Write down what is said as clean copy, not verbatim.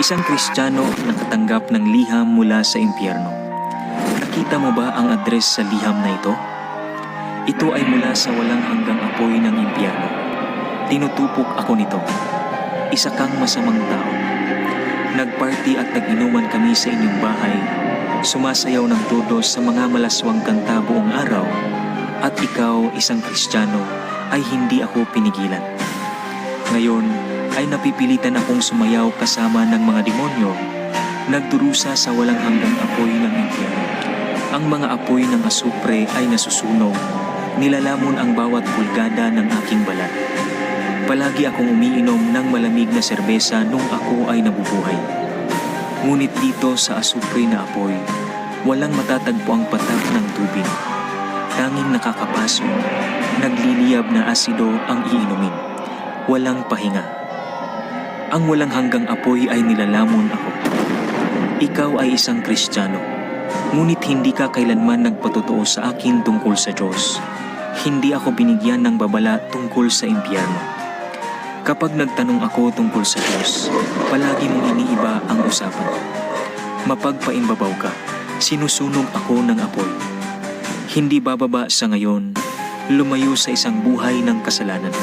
Isang Kristiyano nakatanggap ng liham mula sa impyerno. Nakita mo ba ang address sa liham na ito? Ito ay mula sa walang hanggang apoy ng impyerno. Tinutupok ako nito. Isa kang masamang tao. Nagparty at nag-inuman kami sa inyong bahay. Sumasayaw ng todo sa mga malaswang kanta buong araw. At ikaw, isang Kristiyano, ay hindi ako pinigilan. Ngayon ay napipilitan akong sumayaw kasama ng mga demonyo, nagdurusa sa walang hanggang apoy ng impyerno. Ang mga apoy ng asupre ay nasusunog, nilalamon ang bawat pulgada ng aking balat. Palagi akong umiinom ng malamig na serbesa nung ako ay nabubuhay. Ngunit dito sa asupre na apoy, walang matatagpo ang patak ng tubig. Tanging nakakapasok, nagliliyab na asido ang iinumin. Walang pahinga. Ang walang hanggang apoy ay nilalamon ako. Ikaw ay isang Kristiyano, ngunit hindi ka kailanman nagpatotoo sa akin tungkol sa Diyos. Hindi ako binigyan ng babala tungkol sa impyerno. Kapag nagtanong ako tungkol sa Diyos, palagi mong iniiba ang usapan. Mapagpaimbabaw ka, sinusunog ako ng apoy. Hindi bababa sa ngayon, lumayo sa isang buhay ng kasalanan.